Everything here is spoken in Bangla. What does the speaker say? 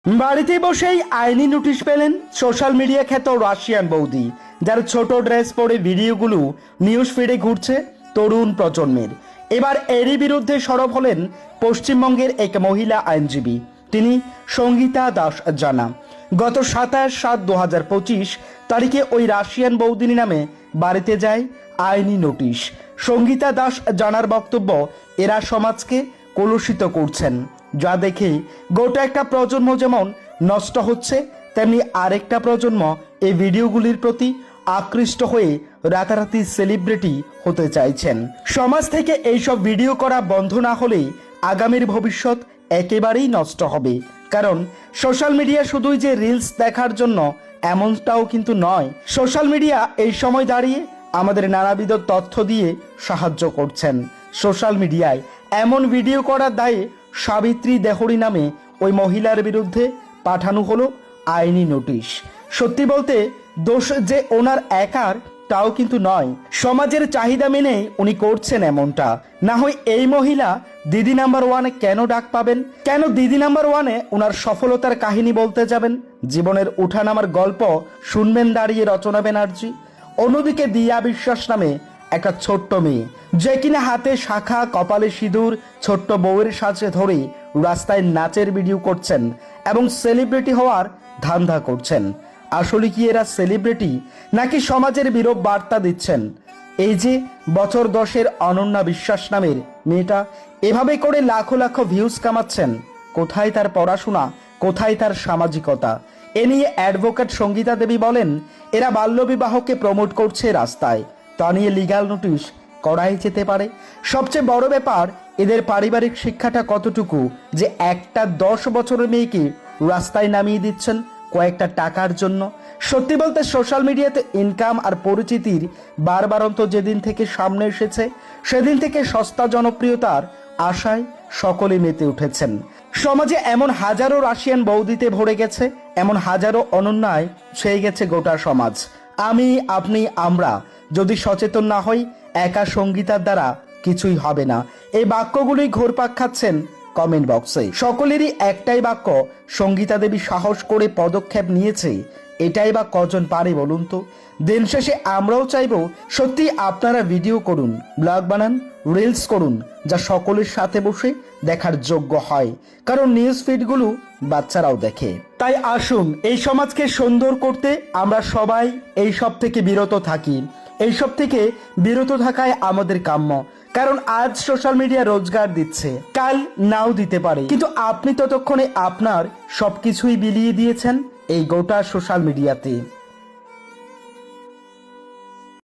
বাড়িতে বসেই আইনি নোটিশ পেলেন সোশ্যাল মিডিয়া খ্যাত রাশিয়ান বৌদি, যার ছোট ড্রেস পরে ভিডিওগুলো নিউজ ফিডে ঘুরছে তরুণ প্রজন্মের। এবার এরই বিরুদ্ধে সরব হলেন পশ্চিমবঙ্গের এক মহিলা আইনজীবী, তিনি সঙ্গীতা দাস জানা। গত 27/7/2025 তারিখে ওই রাশিয়ান বৌদিনী নামে বাড়িতে যায় আইনি নোটিশ। সঙ্গীতা দাস জানার বক্তব্য, এরা সমাজকে কলুষিত করছেন, যা দেখে গোটা একটা প্রজন্ম যেমন নষ্ট হচ্ছে, তেমনি আরেকটা প্রজন্ম এই ভিডিওগুলির প্রতি আকৃষ্ট হয়ে রাতারাতি সেলিব্রিটি হতে চাইছেন। সমাজ থেকে এইসব ভিডিও করা বন্ধ না হলে আগামীর ভবিষ্যৎ একেবারেই নষ্ট হবে। কারণ সোশ্যাল মিডিয়া শুধুই যে রিলস দেখার জন্য এমনটাও কিন্তু নয়। সোশ্যাল মিডিয়া এই সময় দাঁড়িয়ে আমাদের নানাবিধ তথ্য দিয়ে সাহায্য করছেন। সোশ্যাল মিডিয়ায় এমন ভিডিও করার দায়ে সাবিত্রী দেহরি নামে ওই মহিলার বিরুদ্ধে পাঠানো হলো আইনি নোটিশ। সত্যি বলতে দোষ যে ওনার একার তাও কিন্তু নয়, সমাজের চাহিদা মেনে উনি করছেন এমনটা। না হয় এই মহিলা দিদি নাম্বার ওয়ানে কেন ডাক পাবেন? কেন দিদি নাম্বার ওয়ানে ওনার সফলতার কাহিনী বলতে যাবেন? জীবনের উঠানামার গল্প শুনবেন দাঁড়িয়ে রচনা ব্যানার্জি। অন্যদিকে দিয়া বিশ্বাস নামে একটা ছোট্ট মেয়ে, যে কিনা হাতে শাখা, কপালে সিঁদুর, ছোট্ট বউয়ের সাজে ধরে রাস্তায় নাচের ভিডিও করছেন এবং সেলিব্রিটি হওয়ার ধান্দা করছেন। আসলে কি এরা সেলিব্রিটি নাকি সমাজের বিরূপ বার্তা দিচ্ছেন? এই যে বছর 10-এর অনন্যা বিশ্বাস নামের মেয়েটা এভাবে করে লাখো লাখো ভিউজ কামাচ্ছেন, কোথায় তার পড়াশোনা, কোথায় তার সামাজিকতা? এ নিয়ে অ্যাডভোকেট সঙ্গীতা দেবী বলেন, এরা বাল্যবিবাহকে প্রমোট করছে রাস্তায়, তা নিয়ে লিগ্যাল নোটিশ করাই যেতে পারে। সবচেয়ে বড় ব্যাপার, এদের পারিবারিক শিক্ষাটা কতটুকু যে একটা 10 বছরের মেয়েকে রাস্তায় নামিয়ে দিচ্ছেন কয়েকটা টাকার জন্য। সত্যি বলতে সোশ্যাল মিডিয়াতে ইনকাম আর পরিচিতির বারবারন্ত যেদিন থেকে সামনে এসেছে, সেদিন থেকে সস্তা জনপ্রিয়তার আশায় সকলে মেতে উঠেছেন। সমাজে এমন হাজারো রাশিয়ান বৌদিতে ভরে গেছে, এমন হাজারো অনন্যায় ছেয়ে গেছে গোটা সমাজ। আমি, আপনি, আমরা যদি সচেতন না হই, একা সঙ্গীতার দ্বারা কিছুই হবে না। এই বাক্যগুলোই ঘুরপাক খাচ্ছেন কমেন্ট বক্সে। সকলেরই একটাই বাক্য, সঙ্গীতা দেবী সাহস করে পদক্ষেপ নিয়েছে, এটাই বা কজন পারে বলুন তো? দিন শেষে আমরাও চাইব সত্যি আপনারা ভিডিও করুন, ব্লগ বানান, রিলস করুন, যা সকলের সাথে বসে দেখার যোগ্য হয়। কারণ নিউজ ফিডগুলো বাচ্চারাও দেখে। তাই আসুন এই সমাজকে সুন্দর করতে আমরা সবাই এই সব থেকে বিরত থাকি। এইসব থেকে বিরত থাকাই আমাদের কাম্য। কারণ আজ সোশ্যাল মিডিয়া রোজগার দিচ্ছে, কাল নাও দিতে পারে, কিন্তু আপনি ততক্ষণে আপনার সবকিছুই বিলিয়ে দিয়েছেন এই গোটা সোশ্যাল মিডিয়াতে।